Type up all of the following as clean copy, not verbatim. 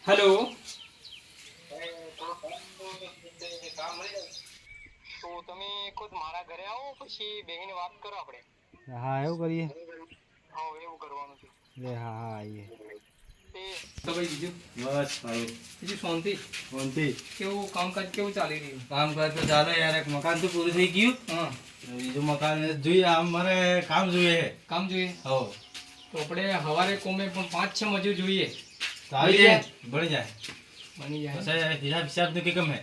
Hello. તો તમે ખુદ મારા ઘરે આવો પછી બેહીને વાત કરો આપણે. હા એવું કરીએ. હા એવું કરવાનું છે. લે હા હા આવીએ. તે તો ભાઈ બીજું બસ સારું. બીજું શાંતિ? શાંતિ. કેવું કામકાજ કેવું ચાલી રહ્યું? કામકાજ તો ચાલે યાર, એક મકાન તો પૂરું થઈ ગયું. હા. બીજું મકાન જોઈએ, આમ મારે કામ જોઈએ. કામ જોઈએ. હો તો આપણે સવારે કોમે પણ 5-6 મજૂર જોઈએ. તો આવી જાય, બની જાય. બની જાય. પછી હિસાબ હિસાબ તો કેમ હે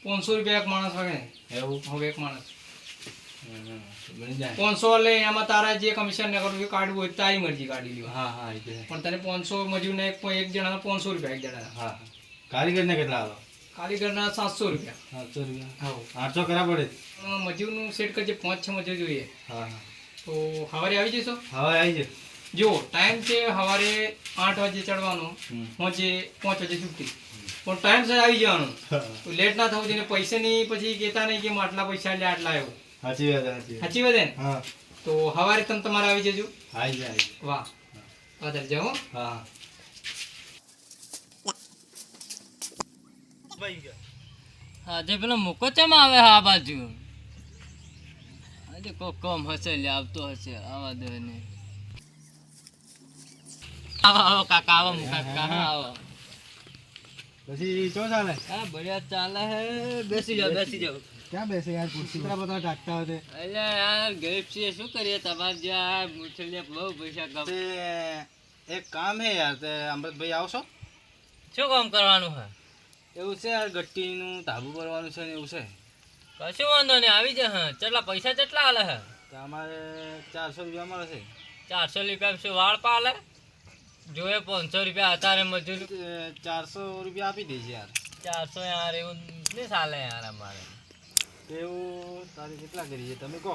500 રૂપિયા એક માણસ વાગે ને? એવું? હવે એક માણસ બની જાય. 500 લે, એમાં તારા જે કમિશન ને કરવું એ કાઢવું હોય તારી મરજી કાઢી લેવા. હા હા એ તો છે. પણ તને 500 મજૂરને એક જણાના 500 રૂપિયા એક જણાના. હા હા. કારીગરને કેટલા આવો? કારીગરના 700 રૂપિયા. 700 રૂપિયા. હા. 800 કરા પડે. મજૂરનું સેટ કરજે, 5-6 મજૂર જોઈએ. હા હા. તો સવારે આવી જશો? હવે આવી જાય. જો ટાઈમ છે સવારે 8 વાગે ચડવાનું, હમ. સાંજે 5 વાગે છૂટી. પણ ટાઈમ સર આવી જવાનું, લેટ ના થવું જોઈએ. પૈસાની પછી કહેતા નહીં કે હું આટલા પૈસા લે આટલા આવ્યો. સાચી વાત સાચી વાત. સાચી વાત ને? હા તો સવારે તમે તમારે આવી જજો. આવી જાય આવી જાય. વાહ, વધારે જાઓ. હા આજે પેલો મૂકો ચમ આવે આ બાજુ? આજે કોક કોમ હશે, લે આવતો હશે. આવા દે ને. આવો આવો કાકા, આવો મુકા કાકા, આવો. પછી શું ચાલે? હા બઢિયા ચાલે હે. બેસી જાઓ, બેસી જાઓ. ક્યાં બેસે યાર, ખુરશી પર બધા ટાકતા હોય. એટલે યાર ગરીબ છીએ, શું કરીએ? તમારે જ્યાં મુછલિયા બહુ પૈસા કમ. એક કામ હે યાર, તે અમૃતભાઈ આવશો? શું કામ કરવાનું હે? એવું છે યાર, ગટ્ટીનું ધાબુ કરવાનું છે ને એવું છે. કશું વાંધો નહીં, આવી જા. હા કેટલા પૈસા કેટલા હાલે હે? તો અમારે 400 રૂપિયા મળે છે. 400 રૂપિયા શું વાળ પાલે? જોએ 500 રૂપિયા અત્યારે મજૂરી. 400 રૂપિયા આપી દઈશ યાર. 400 યાર એવું નહીં ચાલે યાર અમારે. તો એવું તારે કેટલા કરીએ તમે કહો?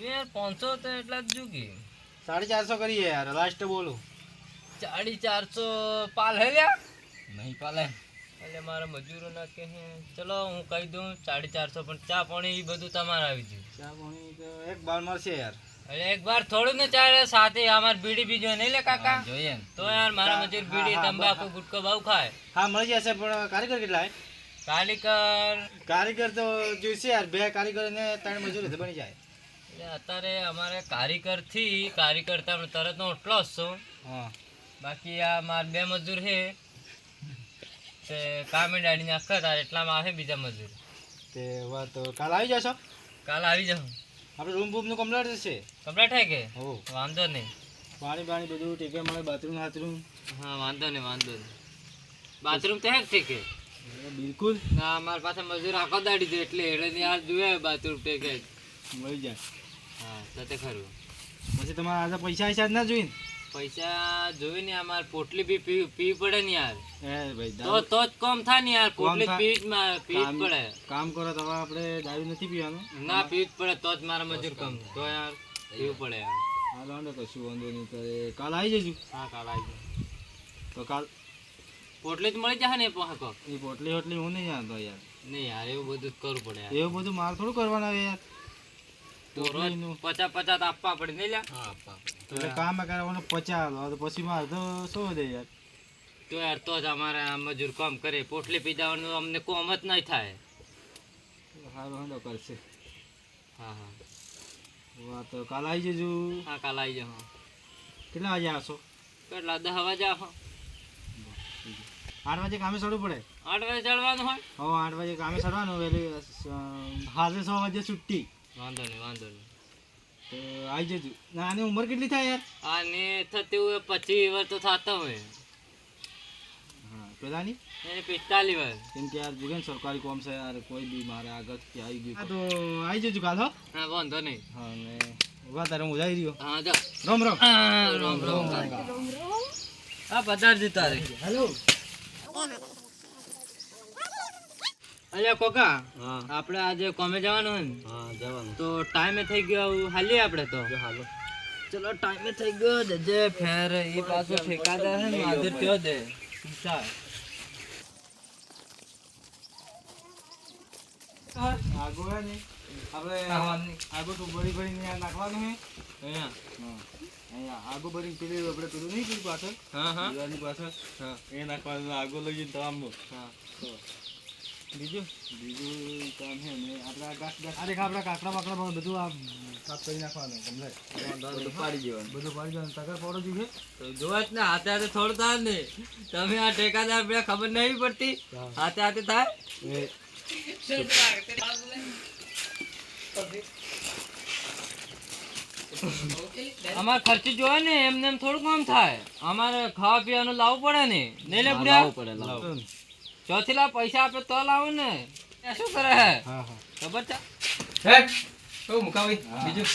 યાર 500 તો એટલા જ જુગી. 450 કરીએ યાર, લાસ્ટ બોલું. 450 પાલ હે લ્યા? નહીં પાલે. એટલે મારા મજૂરો ના કહે ચલો હું કહી દઉં 450, પણ ચા પાણી એ બધું તમારે આવી ગયું. ચા પાણી તો એક બાર મળશે યાર. એટલે એક વાર થોડું ને ચાલે, સાથે અમાર બીડી બીજો નહીં લે કાકા? જોઈએ તો યાર મારા મજૂર બીડી તંબાકુ ગુટકો બહુ ખાય. હા મળી જશે, પણ કારીગર કેટલા હે? કારીગર કારીગર તો જોઈશે યાર, 2 કારીગર ને 3 મજૂર તો બની જાય. એટલે અત્યારે અમારે કારીગર તમે તરત નો એટલો જ છું. હા બાકી આ માર 2 મજૂર છે તે કામે ડાડીને આખા તાર એટલામાં આવે બીજા મજૂર. તે વાત તો કાલ આવી જશો? કાલ આવી જાઉં. આપણે રૂમ બૂમનું કમ્પ્લીટ છે? કમ્પ્લીટ હે કે? હો. વાંધો નહીં. પાણી બાણી બધું ટેકે મળે, બાથરૂમ હાથરૂમ? હા વાંધો નહીં, વાંધો નહીં. બાથરૂમ તો હે જ ઠીક હે? બિલકુલ ના અમારી પાસે મજૂર આખો દાડી છે એટલે એને યાર જોઈએ બાથરૂમ ઠીક જ. મળી જાય. હા તો તે ખરું. પછી તમારે આજે પૈસા હિસાબ ના જોઈને? પૈસા જોઈ ને અમારે પોટલી બી પીવી પડે ને યાર. એ ભાઈ તો જ કામ થાય ને યાર. પોટલી થાય. પીવી જ પડે. કામ કરો તો હવે આપણે દારૂ નથી પીવાનું. ના પીવી જ પડે તો જ મારા મજૂર કામ. તો યાર પીવું પડે યાર. હા વાંધો કશું વાંધો નહીં. કરે કાલ આવી જજો. હા કાલ આવી જાય. તો કાલ પોટલી જ મળી જશે ને પાસે કોક? એ પોટલી હોટલી હું નહીં જાણતો યાર. નહીં યાર એવું બધું જ કરવું પડે યાર. એવું બધું માર થોડું કરવાનું આવે યાર. તો રોજ પોટલીનું 50 તો આપવા પડે નહીં લ્યા? હા આપવા પડે. એટલે કામ કરવાનું 50 તો પછી માર તો શું દે યાર. તો યાર તો જ અમારે આ મજૂર કામ કરે. પોટલી પી જવાનું અમને કોમ જ નહીં થાય. સારું હાંડો કરશે. હા હા વાત તો કાલ આવી જજો. હા કાલ આવી જાઓ. કેટલા વાગે આવશો? કેટલા 10 વાગે આવો. 8 વાગે કામે ચડવું પડે? 8 વાગે ચડવાનું હોય. હવે 8 વાગે કામે ચડવાનું, એટલે હાજે 6 વાગે છુટ્ટી. વાંધો નહીં, વાંધો નહીં. તો આવી જજો. ના આની ઉંમર કેટલી થાય યાર? આને થતી હોય 25 વર્ષ તો થતા હોય. હા પેલાની એને 45 વર્ષ. કેમ કે યાર જુગન સરકારી કોમ છે યાર, કોઈ બી મારે આગળથી આવી ગયું. હા તો આવી જજો કાલ. હો હા વાંધો નહીં. હા ને ઉભા તારે હું જઈ રહ્યો. હા જાઓ. રામ રામ. રામ રામ. હા પધારજો તારે. હેલો. અલ્યા કોકા, હા આપણે આજે કોમે જવાનું હોય ને? હા જવાનું. તો ટાઈમે થઈ ગયો, હાલીએ આપણે તો. હાલો. ચલો ટાઈમે થઈ ગયો. જજે ફેર એ પાછો ઠેકાદાર છે ને માધુર ત્યો દે. ચાલ. આગો હે ને આપણે આગો તો બળી બળીને નાખવાનું હે. અહીંયા હા અહીંયા આગો ભરીને પેલી આપણે પેલું નહીં પેલું પાછળ હા હા દિવાલની પાછળ હા એ નાખવાનું આગો લઈ જઈને તમામનું હા તો બીજું બીજું કામ છે ને આપણે આ ઘાસ ઘાસ આ દેખા આપણે કાકડા બાકડા બધું આ સાફ કરી નાખવાનું કમ્પ્લેટ બધું પાડી દેવાનું તગર પાડો જોઈએ તો જોવા જ ને હાથે હાથે થોડું થાય ને તમે આ ઠેકાદાર બે ખબર નહીં પડતી હાથે હાથે થાય એ અમારે ખર્ચી જોવે ને એમને એમ થોડું કામ થાય અમારે ખાવા પીવાનું લાવવું પડે ને નહીં લે બુડા ચોથી લાખ પૈસા આપે તો લાવો ને એ શું કરે હે હા હા ખબર છે હેટ ઓ મુકાવી બીજું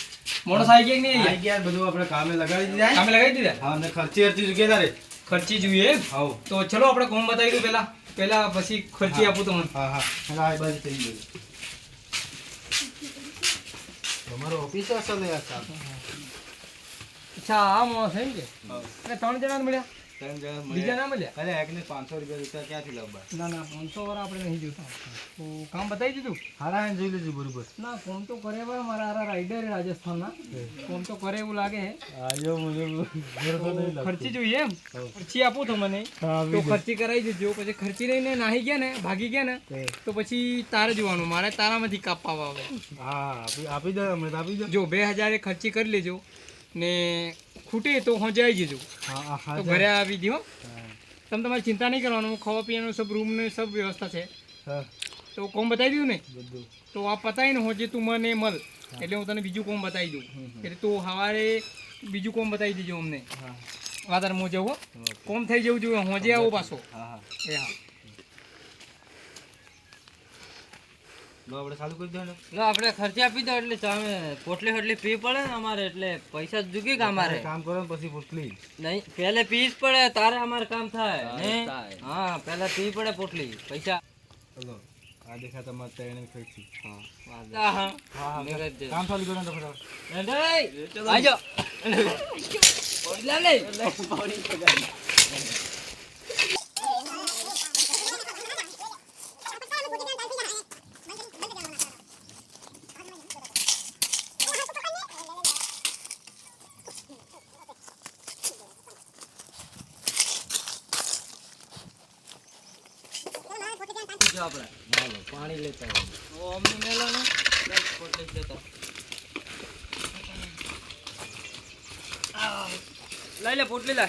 મોણસ આવી ગયા કે નહીં આઈ ગયા બધું આપણે કામે લગાડી દીધા કામે લગાવી દીધા હા અને ખર્ચી હરચી જગ્યા તારે ખર્ચી જોઈએ એમ? હાઉ તો ચલો આપણે કોમ બતાવી દઉં પેલા પછી ખર્ચી આપું તમને હા હા અને આ બાજુ થઈ ગયું તમારો ઓફિસ અસલ યાર સાહેબ અચ્છા આ મોણસ એમ કે એટલે 3 જણા મળ્યા ત્રણ જણા બીજા મળ્યા. ના મળ્યા અરે એકને 500 રૂપિયા દીધા ક્યાંથી લાવવા ના ના 500 વાળા આપણે નહીં જોતા તો કામ બતાવી દીધું હારા એને જોઈ લેજો બરોબર ના કોમ તો કરે ભાઈ મારા આરા રાઈડર રાજસ્થાનના કોમ તો કરે એવું લાગે હે આયો મને તો ખર્ચી જોઈએ એમ ખર્ચી આપું તમને હા, તો ખર્ચી કરાવી દેજો પછી ખર્ચી લઈને નાહી ગયા ને ભાગી ગયા ને તો પછી તારે જોવાનું મારે તારામાંથી કાપવા આવે હા આપી દો અમે આપી દો જો 2000 એ ખર્ચી કરી લેજો ને ખૂટે તો હોંજાઈ જજો હા હા તો ઘરે આવી દો તમે તમારી ચિંતા નહીં કરવાનું ખાવા પીવાનું સબ રૂમ ને સબ વ્યવસ્થા છે હા તો કોમ બતાવી દઉં ને બધું તો આ પતાવીને હોજે તું મને મળ એટલે હું તને બીજું કોમ બતાવી દઉં એટલે તું સવારે બીજું કોમ બતાવી દેજો અમને હા વાતાર હું જવું કોમ થઈ જવું જોઈએ હોજે આવો પાછો હા હા એ હા લો આપણે ચાલુ કરી દો ને લો આપણે ખર્ચી આપી દો એટલે તમે પોટલી હોટલી પી પડે ને અમારે એટલે પૈસા જુગી કે અમારે કામ કરો ને પછી પોટલી નહીં પહેલે પી જ પડે તારે અમારે કામ થાય ને હા પહેલા પી પડે પોટલી પૈસા ચલો આ દેખા તમારે ત્રણે ખર્ચી હા હા હા નિરજ દે. કામ ચાલુ કરો ને ફટાફટ નંદઈ આજો પોટલા લે જો આપણે હાલો પાણી લેતા આવો. ઓ અમને મેલો ને ચાલ પોટલી લેતા લઈ લે પોટલી લે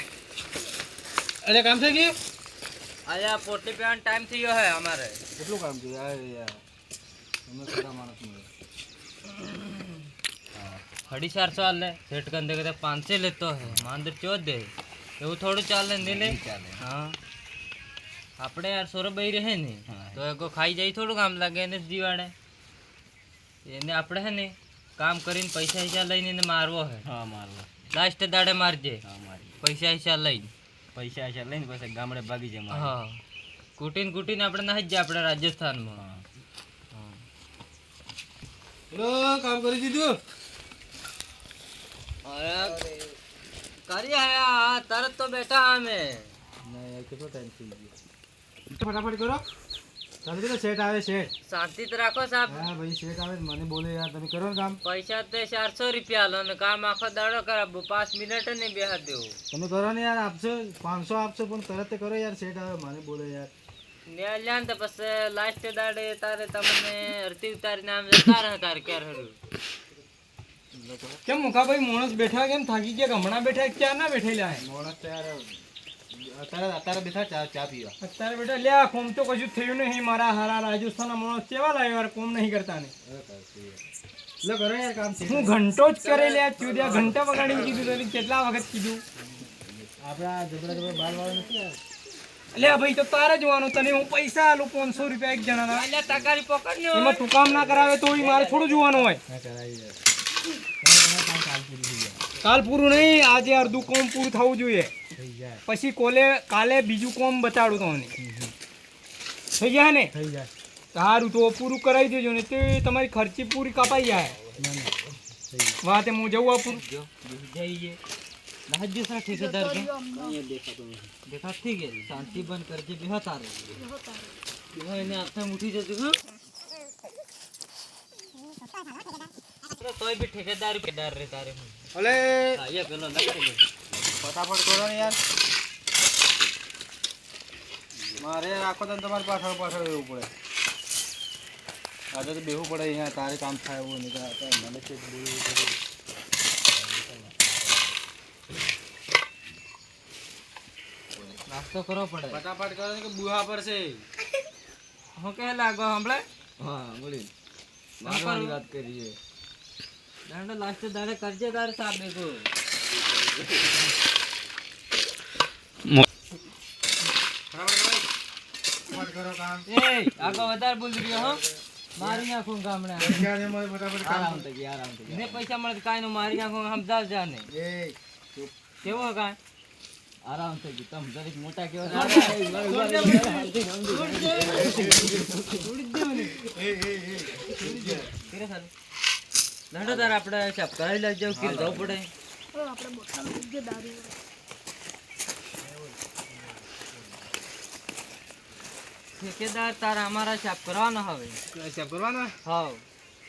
અરે કામ થઈ ગયું આયા પોટલી પીવાનો ટાઈમ થઈ ગયો હે અમારે કેટલું કામ કર્યું આ યાર તમે ખરા માણસ મળે 450 हाल ले सेट करने के 500 लेते है मांदर चौथ दे એવું થોડું ચાલે ને લે હા આપણે યાર સોરભાઈ રહે ને તો એકો ખાઈ જાય થોડું કામ લાગે એને જીવાડે એને આપણે હે ને કામ કરીને પૈસા હિસા લઈને એને મારવો હે હા મારવા લાસ્ટ દાડે મારજે હા મારી પૈસા હિસા લઈને પૈસા છે લઈને પછી ગામડે ભાગી જાય હા કુટીને આપણે ના જ આપણે રાજસ્થાનમાં લો કામ કરી દીધું અરે કરી આયા તરત તો બેઠા અમે ના યાર કેટલો ટાઈમ થઈ ગયો ફટાફટ કરો ચાલુ કરો સેટ આવે સેટ શાંતિ તો રાખો સાહેબ હા ભાઈ સેટ આવે મને બોલે યાર તમે કરો ને કામ પૈસા તો 400 રૂપિયા લો ને કામ આખો દાડો કરાવો 5 મિનિટ નહીં બેહા દેવું તમે કરો ને યાર આપશો 500 આપશો પણ તરત કરો યાર સેટ આવે મને બોલે યાર ને લ્યાન તો પછી લાસ્ટ દાડે તારે તમને અરતી ઉતારીને આમ જતા રહે તારે ક્યારે હરું કેમ મુકાભાઈ માણસ બેઠા કેમ થાકી ગયા હમણાં બેઠા ક્યાં ના બેઠેલા હે મોણસ તો યાર અત્યારે બેઠા ચા પીવા અત્યારે બેટા લે આ કોમ તો કશું થયું નહીં મારા હારા રાજસ્થાનના માણસ કેવા લાવ્યો યાર કોમ નહીં કરતા ને લો કરો યાર કામ છે હું ઘંટો જ કરે લે ચોદ્યા ઘંટા વગાડીને કીધું તને કેટલા વખત કીધું આપડા જબરા બાલ વાળા નથી યાર લે ભાઈ તો તારે જોવાનું તને હું પૈસા આલું 500 રૂપિયા એક જણાના એટલે તકારી પકડ ને એમાં તું કામ ના કરાવે તો મારે થોડું જોવાનું હોય ના કરાવી યાર તમારે કામ કાલ પૂરું થઈ જાય કાલ પૂરું નહીં આજે અડધું કોમ પૂરું થવું જોઈએ થઈ જાય પછી કાલે બીજું કોમ બતાડું તમને થઈ જાય ને થઈ જાય સારું તો પૂરું કરાવી દેજો ને તે તમારી ખર્ચી પૂરી કપાઈ જાય ના ના થઈ જાય વાતે હું જવું આ પૂરું જો જઈએ રાજ્ય સા ઠેકેદાર કે દેખા ઠીક है शांति बंद करके बेहा तारे बेहा એને હાથે ઉઠી જજો હા તોય બી ઠેકેદાર રે તારે અલે અહીંયા પેલો લખેલો. ફટાફટ કરો ને યાર. મારે આખો તો તમારી પાછળ પાછળ રહેવું પડે. આજે તો બેહવું પડે અહીંયા, તારે કામ થાય એવું નહીં. મને છે નાસ્તો કરવો પડે. ફટાફટ કરો ને કે બુહા પડશે. હું કે લાગો હમણે હા બોલી મારવાની વાત કરીએ. દાંડો લાસ્ટ દાડે કરજે તારે સાહેબ બેગો. ફટાફટ કરો કામ. એ આગો વધારે બોલ રહ્યો હો, મારી નાખું ગામડે. ફટાફટ કામ. આરામ થઈ ને પૈસા મળે કાઈ નો મારી નાખું સમજાવ જાને. એ કેવો કાઈ આરામ થઈ ગયું. તમે જરીક મોટા કેવા દાંડો તારે આપણે સાહેબ કરાવી લઈ જાવ કે જવું પડે. ઠેકેદાર તારે અમારા સાહેબ કરવાનો હવે. સાહેબ કરવાનો. હા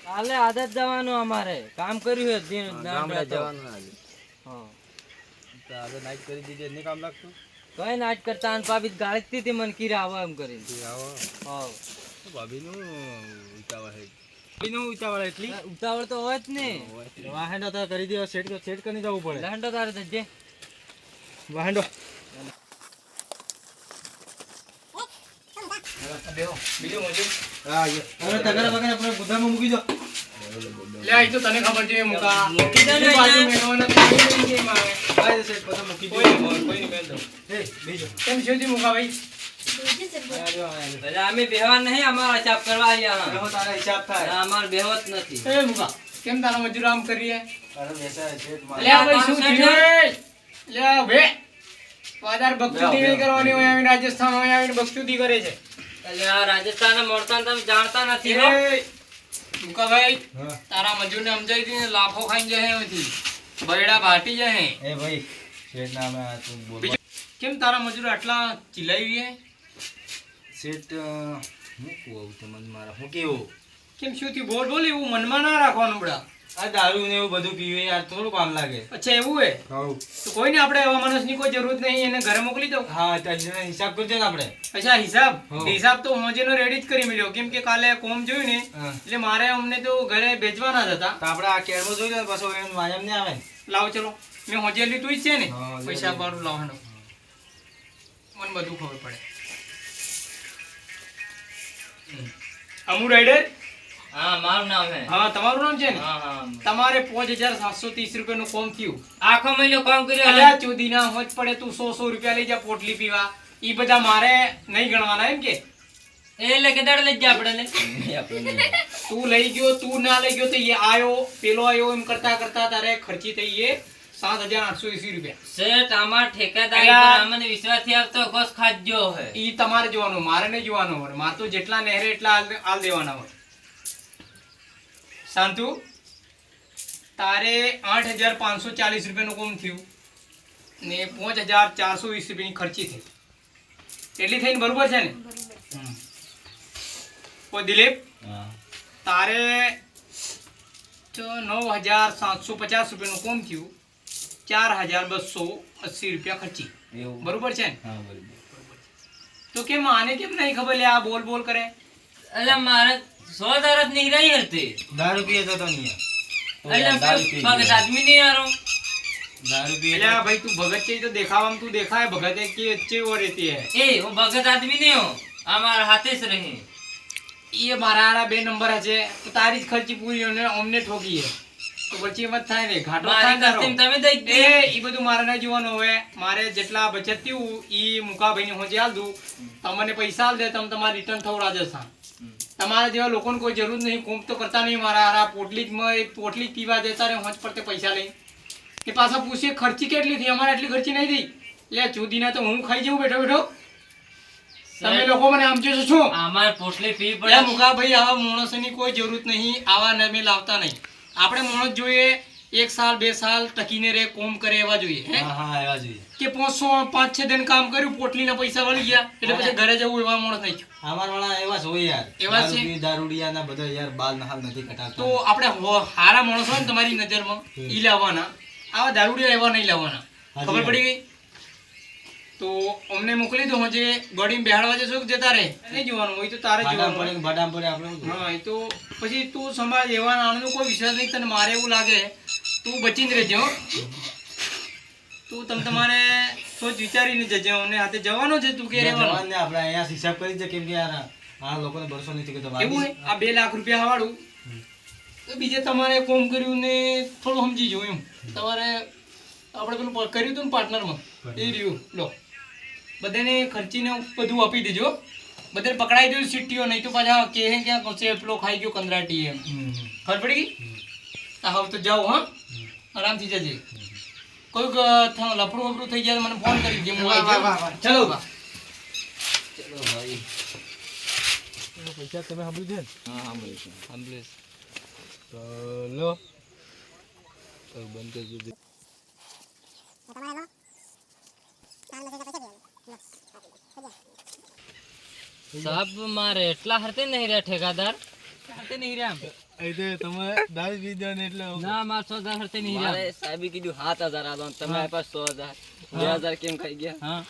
કાલે આદત જવાનું અમારે કામ કર્યું છે ગામડે જવાનું આજે. હા તો આજે નાઈટ કરી દીધી એને કામ લાગતું. કઈ નાચ કરતા અને પાપી ગાળતી હતી મને કીરા આવા એમ કરીને. આવો હા ભાભીનું ઉતાવળ છે. ભાભીનું ઉતાવળ એટલી ઉતાવળ તો હોય જ ને. વાહેંડો તો કરી દો. સેટ કરીને જવું પડે. દાંડો તારે જજે. વાહેંડો બીજું મજૂર હા હવે તગડા વગર આપણે ગુદામાં મૂકી દો. લે આ તો તને ખબર છે મુકા મૂકી દે ને એ બાજુ અહીંયા. મેળવાનો તો કોઈ નહીં કેમ આવે. આ સેટ પછી મૂકી દો. કોઈ નહીં મેલ દો. એ બીજો કેમ છે મુકા ભાઈ? આ જો આ એટલે અમે બેહવા નહીં અમારા ચાપ કરવા આવ્યા. જો તારા હિસાબ થાય. અમાર બેહવત નથી. એ મુકા કેમ તારા મજૂર આમ કરીએ? અરે બેસા સેટ માં લે આ ભાઈ શું થયું? લે આ બે વાદાર બકચુદી નહીં કરવાની હોય આવીને રાજસ્થાન હોય આવીને બકચુદી કરે છે. એટલે આ રાજસ્થાન મળતા તમે જાણતા નથી હો. એ મુકાભાઈ હા તારા મજૂરને સમજાઈ દી ને લાફો ખાઈને જશે અહીંથી. બરડા ભાટી જશે. એ ભાઈ સેટ નામે આ તું બોલ. કેમ તારા મજૂર આટલા ચિલ્લાઈ રહ્યા? સેટ હું કહું તમને મારા હું કેવું કેમ શું થયું? બોલ બોલ, એવું મનમાં ના રાખવાનું બડા. આ દારૂ ને એવું બધું પીવે યાર થોડું કામ લાગે. અચ્છા એવું હે હા તો કોઈ ને આપણે એવા માણસની કોઈ જરૂર નહીં, એને ઘરે મોકલી દો. હા તો હિસાબ કરજો ને આપણે. અચ્છા હિસાબ હા. હિસાબ તો હોજેનો રેડી જ કરી મળ્યો, કેમ કે કાલે કોમ જોયું ને હા એટલે મારે અમને તો ઘરે ભેજવાના જ હતા. તો આપણે આ કેરમો જોઈ લે પાછો એમ વાયમ ને આવે. લાવો ચલો, મેં હોજે લીધું જ છે ને. હા, લે, પૈસા લે. વાળું લાવવાનું મને બધું ખબર પડે. અમુ રાઈડર હા મારું નામ હે. હા તમારું નામ છે ને? હા હા તમારે 5730 રૂપિયાનું કોમ થયું. આખો મહિનો કામ કર્યો. અલ્યા ચોદીના હોજ પડે તું 100 રૂપિયા લઈ જા પોટલી પીવા. ઈ બધા મારે નહીં ગણવાના એમ કે? એટલે કે દાડ લઈ જા આપણે લે. તું લઈ ગયો તું ના લઈ ગયો તો એ આયો પેલો આયો એમ કરતા કરતા તારે ખર્ચી થઈ એ 7880 રૂપિયા. શેઠ અમાર ઠેકેદાર અલ્યા. પર અમને વિશ્વાસ થી આવતો કોસ ખાજો હે. ઈ તમારે જોવાનું, મારે નહીં જોવાનું હોય. મારે તો જેટલા નહેરે એટલા આલ દેવાના હોય. શાંતુ તારે 8540 રૂપિયાનું કોમ થયું ને 5420 રૂપિયાની ખર્ચી થઈ. એટલી થઈને બરોબર છે ને? ઓ દિલીપ હા તારે તો 9750 રૂપિયાનું કોમ થયું, 4280 રૂપિયા ખર્ચી. એવું બરોબર છે ને? હા બરોબર. તો કેમ આને કેમ નહીં ખબર લે આ બોલ બોલ કરે? એટલે મારે 100 દરજ નહીં રહી હતી. દારૂ પીએ તો નહીં એટલે ભગત આદમી નહીં આરો. દારૂ પીએ એટલે આ ભાઈ તું ભગત છે તો દેખાવામાં તું દેખાય ભગત है कि अच्छे वो रहती है. એ હું ભગત આદમી નહીં હું. અમારા હાથે જ રહી. ये मारा आरा 2 नंबर है तो तारी જ ખર્ચી પૂરી અને અમને ઠોકી હે તો પછી એમ જ થાય ને ઘાટો થાય મારી તારો. કસ્તીમ તમે દઈ એ દે. ઈ બધું મારે નહીં જોવાનું હોય. મારે જેટલા બચત થયું ઈ મુકાભાઈને હોજે આલ દઉં. તમને પૈસા આલ દે તમે તમારે રિટર્ન થવું રાજસ્થાન. તમારા જેવા લોકોને કોઈ જરૂર નહીં, કોમ તો કરતા નહીં. મારા આરા પોટલી જ પોટલી જ પીવા દેતા રહે હોજ પડતે પૈસા લઈ. એ પાછા પૂછે ખર્ચી કેટલી થઈ? અમારે એટલી ખર્ચી નહીં થઈ. લે ચૂદીના તો હું ખાઈ જવું બેઠો બેઠો. તમે લોકો મને આમ જો છો? અમારે પોટલી પી એટલે પડે. મુકાભાઈ આવા માણસોની કોઈ જરૂર નહીં, આવા નમે લાવતા નહીં. આપણે માણસ જોઈએ 1 સાલ 2 સાલ ટકીને રે કોમ કરે એવા જોઈએ હે હા હા એવા જોઈએ. કે 500 5-6 દિન કામ કર્યું પોટલીના પૈસા વળી ગયા એટલે પછી ઘરે જવું એવા માણસ નહીં. અમાર વાળા એવા જ હોય યાર. એવા દારૂ છે? પી, દારૂડિયા ના બધા યાર બાલ નહાલ નથી તો કટાતા. આપણે હારા માણસ હોય ને તમારી નજરમાં ઈ લાવવાના આવા દારૂડિયા એવા નહીં લેવાના. ખબર પડી ગઈ? તો અમને મોકલી દો. હજે ગાડીમાં બેહાડવા જશો કે જતા રહે નહીં જોવાનું હોય તો તારે જોવાનું. હા, એ તો પછી તું સંભાળ. એવા નાણાંનો કોઈ વિશ્વાસ નહીં. તને મારે એવું લાગે તું બચીને રહેજો હો. તું તમારે સોચ વિચારીને જજે. અમને હાથે જવાનો છે તું કે રહેવાનો? આપણે અહીંયા હિસાબ કરી છે કેમ કે યાર આ લોકોને ભરોસો નથી કે એવું હોય આ 2 લાખ રૂપિયા હવાડું તો બીજે તમારે કોમ કર્યું ને થોડું સમજી જો એમ. તમારે આપણે પેલું કર્યું હતું ને પાર્ટનરમાં એ રહ્યું લો. બધાને ખર્ચીને બધું આપી દેજો. બધાને પકડાઈ દેજો સીટીઓ. નહીં તો પાછા કે ક્યાં પેલો ખાઈ ગયો કંદરાટી એમ. ખબર પડી ગઈ? હવે તો જાઓ. હા, આરામથી જજે. કોઈક લફડું વફડું થઈ જાય તો મને ફોન કરી દે. હું આવી જાઉં. ચલો ભાઈ. પૈસા તમે સાંભળ્યું છે ને? હા, સાંભળ્યું છે. તો લો તો બંધ કરી દીધું. સાહેબ મારે એટલા હરતે નહીં રહ્યા ઠેકાદાર. હરતે નહીં રહ્યા આમ. అయితే તમે દારૂ પી દો ને એટલે ના, મારે 100,000 હરતે નહીં રહ્યા. સાહેબે કીધું 7,000 આલો તમારી પાસે 100,000 2,000 કેમ ખાઈ ગયા? હા,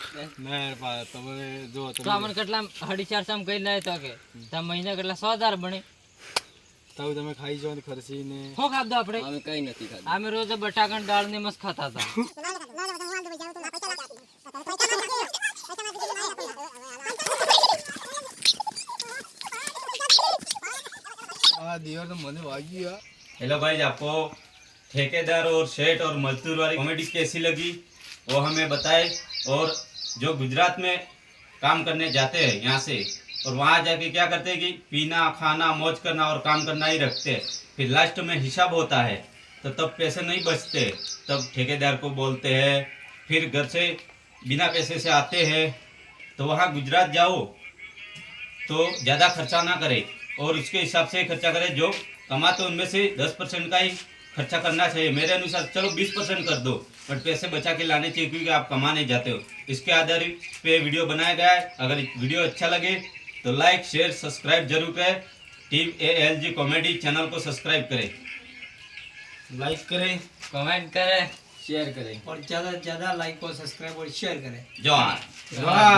ના પા તમે જો તો અમને કેટલા 450 કહી લાય તો કે તમે મહિના કેટલા 100,000 બને. તમે ખાઈ જાઓ ને ખર્ચી ને શું ખાધું આપણે? અમે કઈ નથી ખાધું. અમે રોજ બટાકા દાળ ને મસ્ત ખાતા હતા. આ દિવાળ તો મને વાગી યાર. हेलो भाई, आपको ठेकेदार और सेठ और मजदूर वाली कॉमेडी कैसी लगी वो हमें बताएं. और जो गुजरात में काम करने जाते हैं यहाँ से और वहाँ जाके क्या करते हैं कि पीना खाना मौज करना और काम करना ही रखते हैं. फिर लास्ट में हिसाब होता है तो तब पैसे नहीं बचते. तब ठेकेदार को बोलते हैं. फिर घर से बिना पैसे से आते हैं तो वहाँ गुजरात जाओ तो ज़्यादा खर्चा ना करें और उसके हिसाब से खर्चा करें. जो कमाते उनमें से 10% का ही खर्चा करना चाहिए. मेरे अनुसार चलो 20% कर दो बट पैसे बचा के लाने चाहिए क्योंकि आप कमाने जाते हो. इसके आधार पे वीडियो बनाया गया है. अगर वीडियो अच्छा लगे तो लाइक शेयर सब्सक्राइब जरूर करें. टीम ALG कॉमेडी चैनल को सब्सक्राइब करें, लाइक करें, कमेंट करें, शेयर करें. और ज़्यादा से ज़्यादा लाइक और सब्सक्राइब और शेयर करें. जवान. જવાહર.